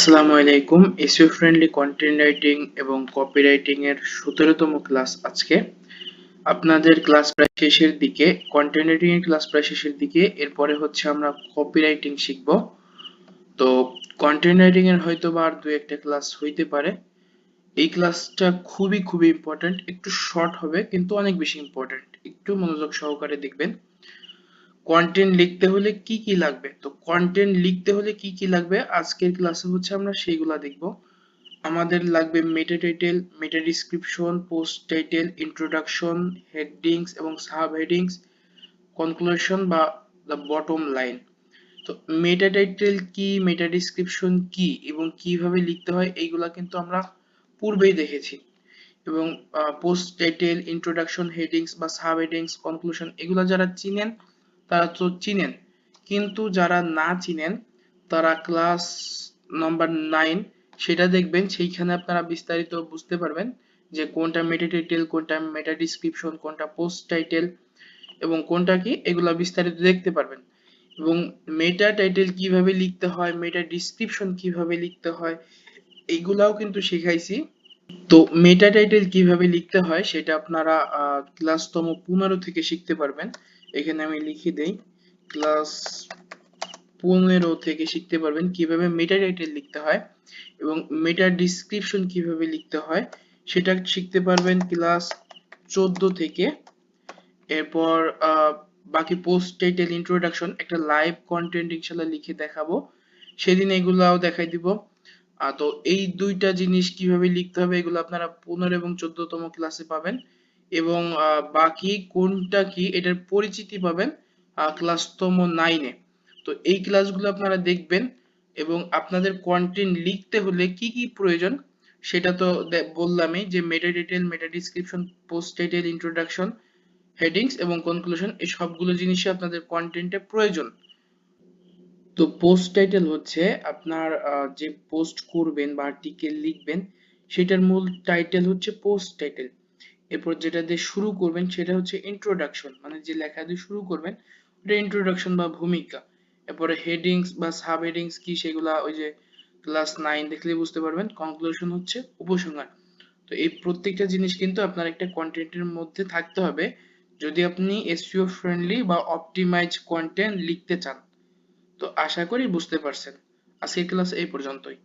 আসসালামু আলাইকুম। SEO friendly content writing এবং কপিরাইটিং এর 17তম ক্লাস আজকে। আপনাদের ক্লাস প্রায় শেষের দিকে, কন্টেন্ট রাইটিং এর ক্লাস প্রায় শেষের দিকে। এরপরে হচ্ছে আমরা কপিরাইটিং শিখব। তো কন্টেন্ট রাইটিং এর হয়তো বা আর 2-1টা ক্লাস হইতে পারে। এই ক্লাসটা খুবই ইম্পর্টেন্ট। একটু শর্ট হবে কিন্তু অনেক বেশি ইম্পর্টেন্ট। একটু মনোযোগ সহকারে দেখবেন। কন্টেন্ট লিখতে হলে কি কি লাগবে, তো কন্টেন্ট লিখতে হলে কি কি লাগবে আজকের ক্লাসে হচ্ছে আমরা সেইগুলা দেখব। আমাদের লাগবে meta title, meta description, post title, introduction, headings এবং সাব হেডিংস, কনক্লুশন বা দ্য বটম লাইন। তো মেটা টাইটেল কি, মেটা ডিসক্রিপশন কি এবং কিভাবে লিখতে হয় এইগুলা কিন্তু আমরা পূর্বেই দেখেছি। এবং পোস্ট টাইটেল, ইন্ট্রোডাকশন, হেডিংস বা সাব হেডিংস, কনক্লুশন এগুলা যারা চিনেন তারা তো চিনেন, কিন্তু যারা না চিনেন তারা ক্লাস নাম্বার 9 সেটা দেখবেন। সেইখানে আপনারা বিস্তারিত বুঝতে পারবেন যে কোনটা মেটা টাইটেল, কোনটা মেটা ডিসক্রিপশন, কোনটা পোস্ট টাইটেল এবং কোনটা কি, এগুলা বিস্তারিত দেখতে পারবেন। এবং মেটা টাইটেল কিভাবে লিখতে হয়, মেটা ডিসক্রিপশন কিভাবে লিখতে হয় এইগুলাও কিন্তু শিখাইছি। তো মেটা টাইটেল কিভাবে লিখতে হয় সেটা আপনারা ক্লাসতম 15 থেকে শিখতে পারবেন। এখানে আমি লিখে দেই, ক্লাস 15 থেকে শিখতে পারবেন কিভাবে মেটা টাইটেল লিখতে হয় এবং মেটা ডিসক্রিপশন কিভাবে লিখতে হয় সেটা শিখতে পারবেন ক্লাস 14 থেকে। এরপর বাকি পোস্ট টাইটেল, ইন্ট্রোডাকশন একটা লাইভ কন্টেন্ট ইনশাআল্লাহ লিখে দেখাবো, সেদিন এগুলাও দেখাই দিব। তো এই দুইটা জিনিস কিভাবে লিখতে হবে এগুলো আপনারা 15 এবং 14তম ক্লাসে পাবেন। এবং বাকি কোনটা কি এটার পরিচিতি পাবেন ক্লাসতম 9-এ। তো এই ক্লাসগুলো আপনারা দেখবেন। এবং আপনাদের কন্টেন্ট লিখতে হলে কি কি প্রয়োজন সেটা তো বললামই, যে meta title, meta description, post title, introduction, headings এবং কনক্লুশন এই সবগুলো জিনিসই আপনাদের কন্টেন্টে প্রয়োজন। তো পোস্ট টাইটেল হচ্ছে আপনার যে পোস্ট করবেন বা আর্টিকেল লিখবেন সেটার মূল টাইটেল হচ্ছে পোস্ট টাইটেল। এরপর যেটা দিয়ে শুরু করবেন সেটা হচ্ছে ইন্ট্রোডাকশন, মানে যে লেখা দিয়ে শুরু করবেন ওটা ইন্ট্রোডাকশন বা ভূমিকা। এরপরে হেডিংস বা সাব হেডিংস কি সেগুলা ওই যে ক্লাস 9 দেখলেই বুঝতে পারবেন। কনক্লুশন হচ্ছে উপসংহার। তো এই প্রত্যেকটা জিনিস কিন্তু আপনার একটা কন্টেন্টের মধ্যে থাকতে হবে যদি আপনি এসইও ফ্রেন্ডলি বা অপটিমাইজ কন্টেন্ট লিখতে চান। তো আশা করি বুঝতে পারছেন। আজকের ক্লাস এই পর্যন্তই।